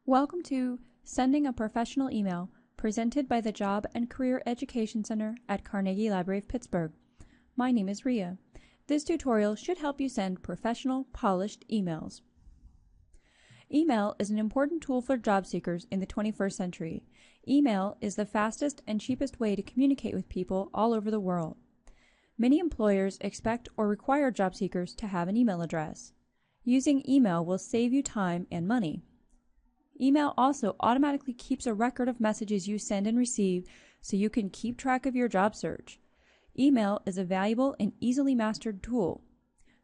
Welcome to Sending a Professional Email, presented by the Job and Career Education Center at Carnegie Library of Pittsburgh. My name is Rhea. This tutorial should help you send professional, polished emails. Email is an important tool for job seekers in the 21st century. Email is the fastest and cheapest way to communicate with people all over the world. Many employers expect or require job seekers to have an email address. Using email will save you time and money. Email also automatically keeps a record of messages you send and receive so you can keep track of your job search. Email is a valuable and easily mastered tool.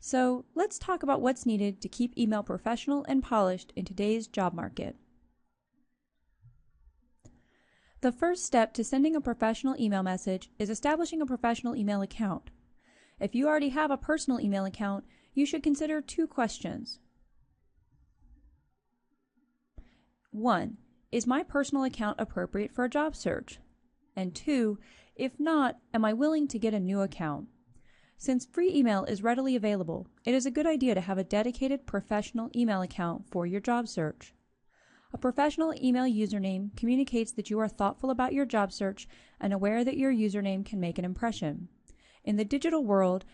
So let's talk about what's needed to keep email professional and polished in today's job market. The first step to sending a professional email message is establishing a professional email account. If you already have a personal email account, you should consider two questions. 1. Is my personal account appropriate for a job search? And 2. If not, am I willing to get a new account? Since free email is readily available, it is a good idea to have a dedicated professional email account for your job search. A professional email username communicates that you are thoughtful about your job search and aware that your username can make an impression. In the digital world,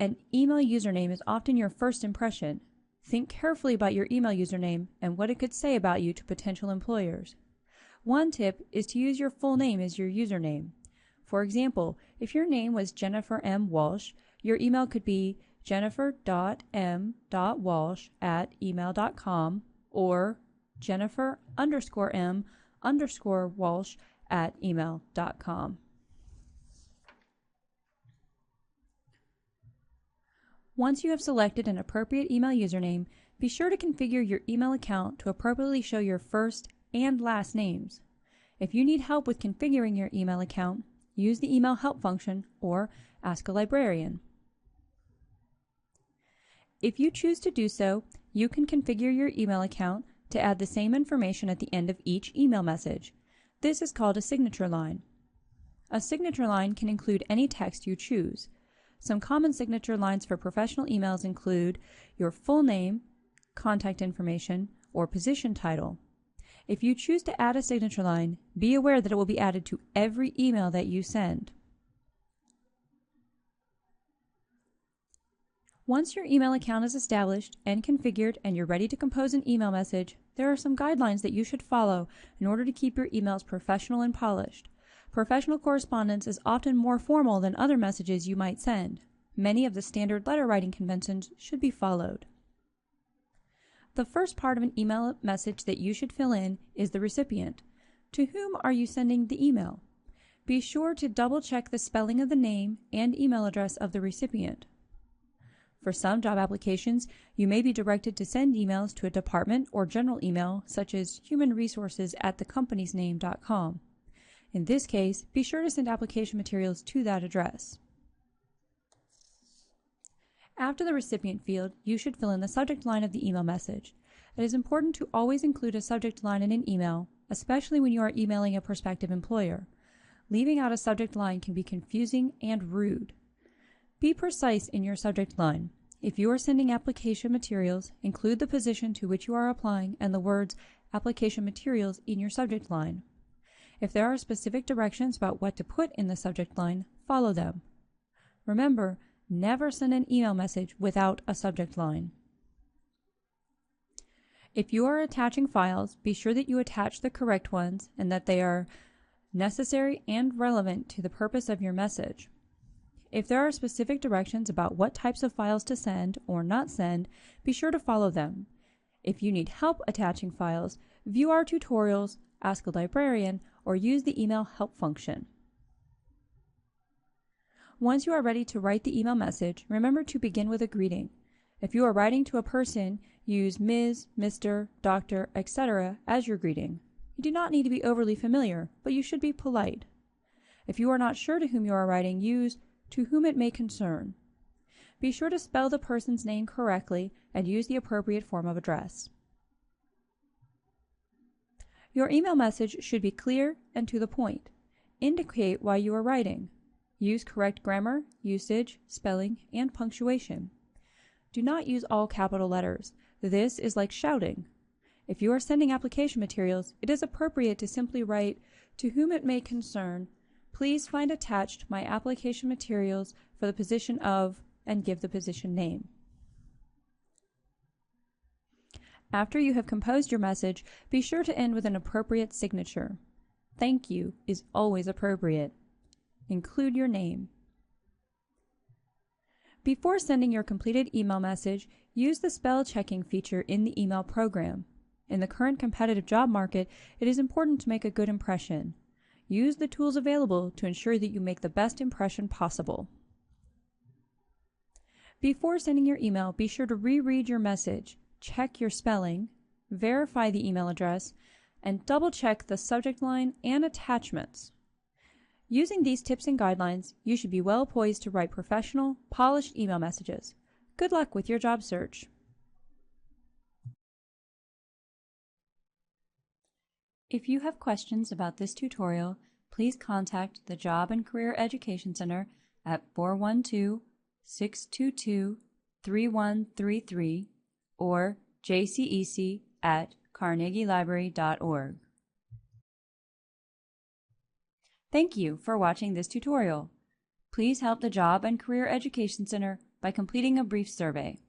an email username is often your first impression. Think carefully about your email username and what it could say about you to potential employers. One tip is to use your full name as your username. For example, if your name was Jennifer M. Walsh, your email could be jennifer.m.walsh@email.com or jennifer_m_walsh@email.com. Once you have selected an appropriate email username, be sure to configure your email account to appropriately show your first and last names. If you need help with configuring your email account, use the email help function or ask a librarian. If you choose to do so, you can configure your email account to add the same information at the end of each email message. This is called a signature line. A signature line can include any text you choose. Some common signature lines for professional emails include your full name, contact information, or position title. If you choose to add a signature line, be aware that it will be added to every email that you send. Once your email account is established and configured and you're ready to compose an email message, there are some guidelines that you should follow in order to keep your emails professional and polished. Professional correspondence is often more formal than other messages you might send. Many of the standard letter writing conventions should be followed. The first part of an email message that you should fill in is the recipient. To whom are you sending the email? Be sure to double check the spelling of the name and email address of the recipient. For some job applications, you may be directed to send emails to a department or general email such as humanresources@thecompanysname.com. In this case, be sure to send application materials to that address. After the recipient field, you should fill in the subject line of the email message. It is important to always include a subject line in an email, especially when you are emailing a prospective employer. Leaving out a subject line can be confusing and rude. Be precise in your subject line. If you are sending application materials, include the position to which you are applying and the words application materials in your subject line. If there are specific directions about what to put in the subject line, follow them. Remember, never send an email message without a subject line. If you are attaching files, be sure that you attach the correct ones and that they are necessary and relevant to the purpose of your message. If there are specific directions about what types of files to send or not send, be sure to follow them. If you need help attaching files, view our tutorials, ask a librarian, or use the email help function. Once you are ready to write the email message, remember to begin with a greeting. If you are writing to a person, use Ms., Mr., Dr., etc. as your greeting. You do not need to be overly familiar, but you should be polite. If you are not sure to whom you are writing, use to whom it may concern. Be sure to spell the person's name correctly and use the appropriate form of address. Your email message should be clear and to the point. Indicate why you are writing. Use correct grammar, usage, spelling, and punctuation. Do not use all capital letters. This is like shouting. If you are sending application materials, it is appropriate to simply write, "To whom it may concern, please find attached my application materials for the position of," and give the position name. After you have composed your message, be sure to end with an appropriate signature. Thank you is always appropriate. Include your name. Before sending your completed email message, use the spell checking feature in the email program. In the current competitive job market, it is important to make a good impression. Use the tools available to ensure that you make the best impression possible. Before sending your email, be sure to reread your message, check your spelling, verify the email address, and double-check the subject line and attachments. Using these tips and guidelines, you should be well poised to write professional, polished email messages. Good luck with your job search. If you have questions about this tutorial, please contact the Job and Career Education Center at 412-622-3133 or jcec@carnegielibrary.org. Thank you for watching this tutorial. Please help the Job and Career Education Center by completing a brief survey.